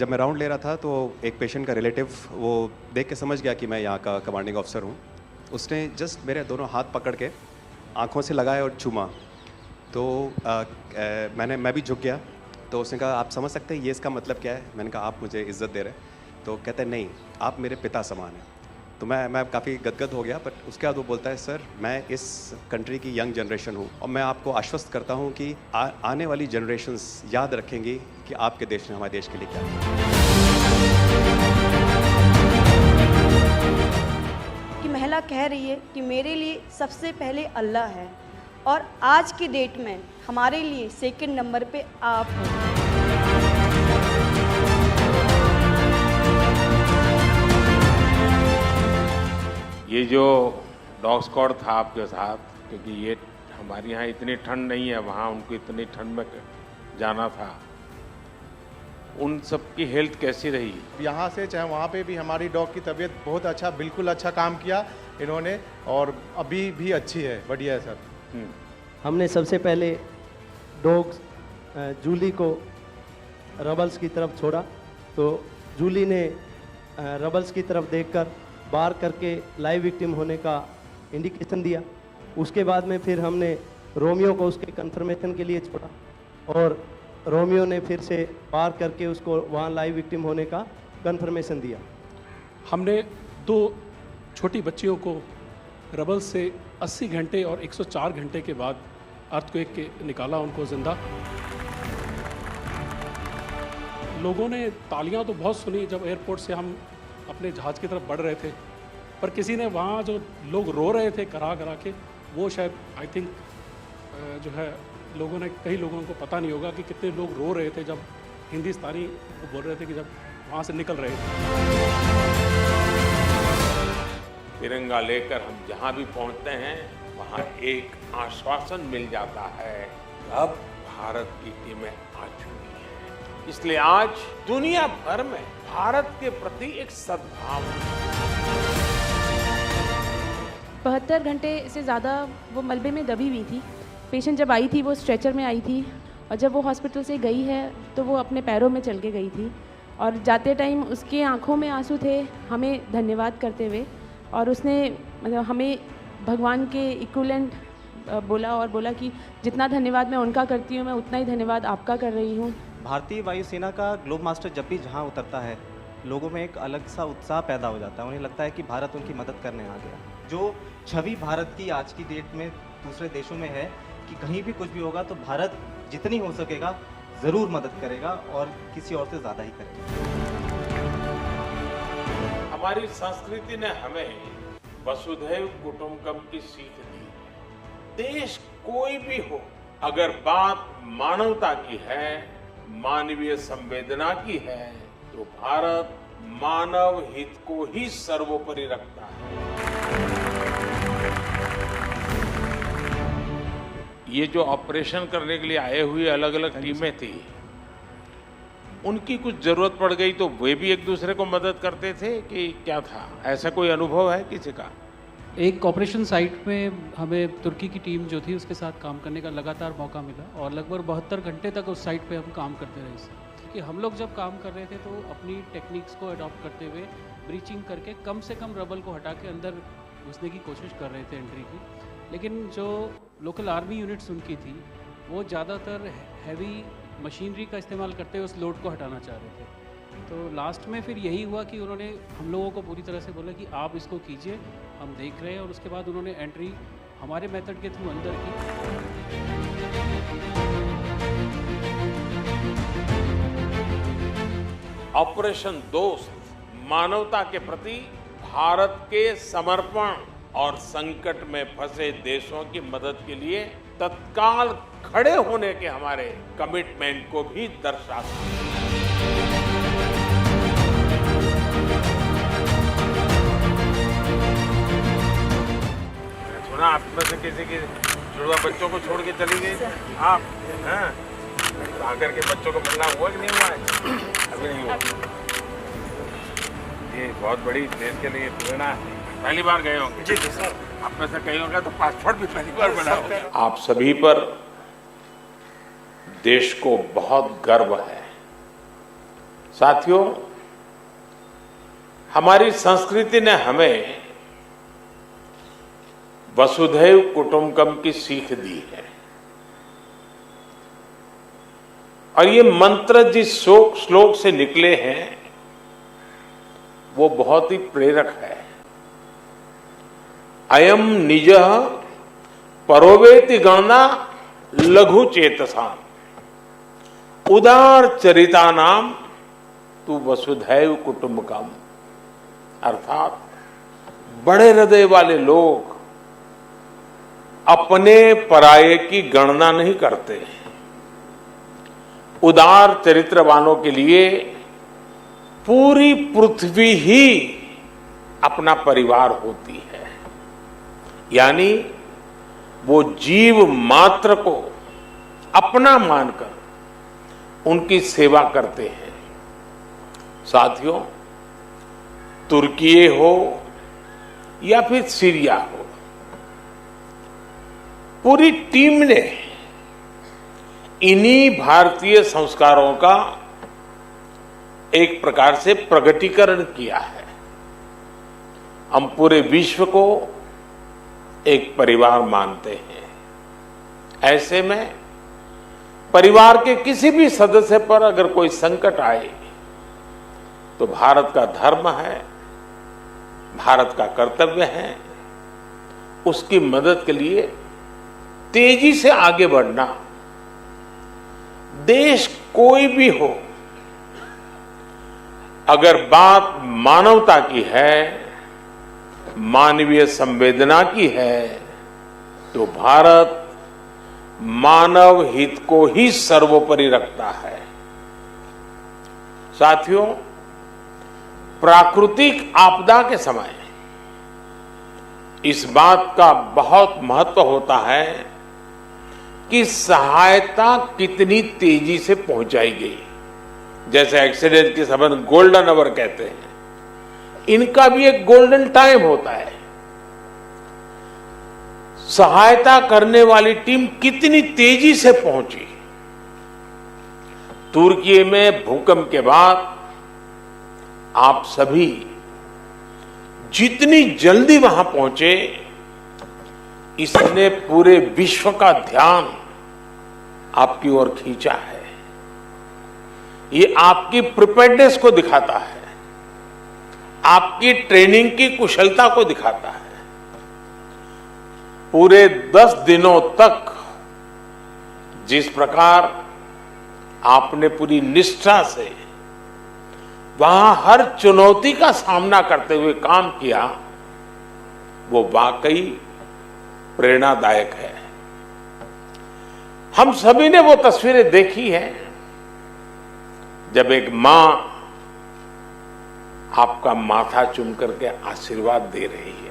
जब मैं राउंड ले रहा था तो एक पेशेंट का रिलेटिव वो देख के समझ गया कि मैं यहाँ का कमांडिंग ऑफिसर हूँ। उसने जस्ट मेरे दोनों हाथ पकड़ के आँखों से लगाया और चूमा। तो मैं भी झुक गया। तो उसने कहा आप समझ सकते हैं ये इसका मतलब क्या है? मैंने कहा आप मुझे इज़्ज़त दे रहे हैं। तो कहते हैं नहीं, आप मेरे पिता समान हैं। तो मैं काफ़ी गदगद हो गया। बट उसके बाद वो बोलता है सर मैं इस कंट्री की यंग जनरेशन हूँ और मैं आपको आश्वस्त करता हूँ कि आने वाली जनरेशन्स याद रखेंगी कि आपके देश ने हमारे देश के लिए क्या किया। कि महिला कह रही है कि मेरे लिए सबसे पहले अल्लाह है और आज की डेट में हमारे लिए सेकंड नंबर पे आप हो। ये जो डॉग स्क्वाड था आपके साथ, क्योंकि ये हमारे यहाँ इतनी ठंड नहीं है, वहाँ उनको इतनी ठंड में जाना था, उन सब की हेल्थ कैसी रही? यहाँ से चाहे वहाँ पे भी हमारी डॉग की तबीयत बहुत अच्छा, बिल्कुल अच्छा काम किया इन्होंने और अभी भी अच्छी है, बढ़िया है सर। हमने सबसे पहले डॉग जूली को रबल्स की तरफ छोड़ा तो जूली ने रबल्स की तरफ देखकर बार करके लाइव विक्टिम होने का इंडिकेशन दिया। उसके बाद में फिर हमने रोमियो को उसके कंफर्मेशन के लिए छोड़ा और रोमियो ने फिर से बार करके उसको वहाँ लाइव विक्टिम होने का कंफर्मेशन दिया। हमने 2 छोटी बच्चियों को रबल से 80 घंटे और 104 घंटे के बाद अर्थक्वेक के निकाला उनको जिंदा। लोगों ने तालियां तो बहुत सुनी जब एयरपोर्ट से हम अपने जहाज़ की तरफ बढ़ रहे थे, पर किसी ने वहाँ जो लोग रो रहे थे करा करा के, वो शायद आई थिंक जो है लोगों ने, कई लोगों को पता नहीं होगा कि कितने लोग रो रहे थे जब हिंदुस्तानी वो बोल रहे थे कि जब वहाँ से निकल रहे थे। तिरंगा लेकर हम जहाँ भी पहुँचते हैं वहाँ एक आश्वासन मिल जाता है, अब भारत की टीमें आ चुकी हैं। इसलिए आज दुनिया भर में भारत के प्रति एक सद्भाव है। 72 घंटे से ज़्यादा वो मलबे में दबी हुई थी। पेशेंट जब आई थी वो स्ट्रेचर में आई थी और जब वो हॉस्पिटल से गई है तो वो अपने पैरों में चल के गई थी और जाते टाइम उसके आंखों में आंसू थे हमें धन्यवाद करते हुए, और उसने मतलब हमें भगवान के इक्विवेलेंट बोला और बोला कि जितना धन्यवाद मैं उनका करती हूँ मैं उतना ही धन्यवाद आपका कर रही हूँ। भारतीय वायुसेना का ग्लोब मास्टर जब भी जहाँ उतरता है लोगों में एक अलग सा उत्साह पैदा हो जाता है, उन्हें लगता है कि भारत उनकी मदद करने आ गया। जो छवि भारत की आज की डेट में दूसरे देशों में है कि कहीं भी कुछ भी होगा तो भारत जितनी हो सकेगा ज़रूर मदद करेगा और किसी और से ज़्यादा ही करेगा। हमारी संस्कृति ने हमें वसुधैव कुटुंबकम की सीख दी। देश कोई भी हो, अगर बात मानवता की है, मानवीय संवेदना की है, तो भारत मानव हित को ही सर्वोपरि रखता है। ये जो ऑपरेशन करने के लिए आए हुए अलग अलग टीमें थी, उनकी कुछ जरूरत पड़ गई तो वे भी एक दूसरे को मदद करते थे कि क्या था? ऐसा कोई अनुभव है किसी का? एक ऑपरेशन साइट में हमें तुर्की की टीम जो थी उसके साथ काम करने का लगातार मौका मिला और लगभग 72 घंटे तक उस साइट पे हम काम करते रहे। कि हम लोग जब काम कर रहे थे तो अपनी टेक्निक्स को अडॉप्ट करते हुए ब्रीचिंग करके कम से कम रबल को हटा के अंदर घुसने की कोशिश कर रहे थे एंट्री की, लेकिन जो लोकल आर्मी यूनिट्स उनकी थी वो ज़्यादातर हैवी मशीनरी का इस्तेमाल करते हुए उस लोड को हटाना चाह रहे थे। तो लास्ट में फिर यही हुआ कि उन्होंने हम लोगों को पूरी तरह से बोला कि आप इसको कीजिए, हम देख रहे हैं, और उसके बाद उन्होंने एंट्री हमारे मेथड के थ्रू अंदर की। ऑपरेशन दोस्त मानवता के प्रति भारत के समर्पण और संकट में फंसे देशों की मदद के लिए तत्काल खड़े होने के हमारे कमिटमेंट को भी दर्शाता है। सुना आप में से किसी के जुड़वा बच्चों को छोड़ के चली गई आप? हाँ, आकर के बच्चों को मिलना हुआ कि नहीं हुआ है? अभी नहीं हुआ। ये बहुत बड़ी देश के लिए प्रेरणा है। पहली बार गए होंगे? जी सर। आप में से कई होंगे तो पासपोर्ट भी पहली बार बना होगा। आप सभी पर देश को बहुत गर्व है साथियों, हमारी संस्कृति ने हमें वसुधैव कुटुंबकम की सीख दी है और ये मंत्र जिस श्लोक से निकले हैं वो बहुत ही प्रेरक है। अयम निजः परोवेति गणना लघु चेतसाम उदार चरिता नाम तू वसुधैव कुटुंबकम। अर्थात बड़े हृदय वाले लोग अपने पराये की गणना नहीं करते। उदार चरित्र वालों के लिए पूरी पृथ्वी ही अपना परिवार होती है, यानी वो जीव मात्र को अपना मानकर उनकी सेवा करते हैं। साथियों, तुर्की हो या फिर सीरिया हो, पूरी टीम ने इन्हीं भारतीय संस्कारों का एक प्रकार से प्रगटीकरण किया है। हम पूरे विश्व को एक परिवार मानते हैं। ऐसे में परिवार के किसी भी सदस्य पर अगर कोई संकट आए तो भारत का धर्म है, भारत का कर्तव्य है उसकी मदद के लिए तेजी से आगे बढ़ना। देश कोई भी हो, अगर बात मानवता की है, मानवीय संवेदना की है, तो भारत मानव हित को ही सर्वोपरि रखता है। साथियों, प्राकृतिक आपदा के समय इस बात का बहुत महत्व होता है कि सहायता कितनी तेजी से पहुंचाई गई। जैसे एक्सीडेंट की समय गोल्डन आवर कहते हैं, इनका भी एक गोल्डन टाइम होता है। सहायता करने वाली टीम कितनी तेजी से पहुंची। तुर्की में भूकंप के बाद आप सभी जितनी जल्दी वहां पहुंचे, इसने पूरे विश्व का ध्यान आपकी ओर खींचा है। ये आपकी प्रिपेयर्डनेस को दिखाता है, आपकी ट्रेनिंग की कुशलता को दिखाता है। पूरे 10 दिनों तक जिस प्रकार आपने पूरी निष्ठा से वहां हर चुनौती का सामना करते हुए काम किया, वो वाकई प्रेरणादायक है। हम सभी ने वो तस्वीरें देखी हैं जब एक मां आपका माथा चूम करके आशीर्वाद दे रही है।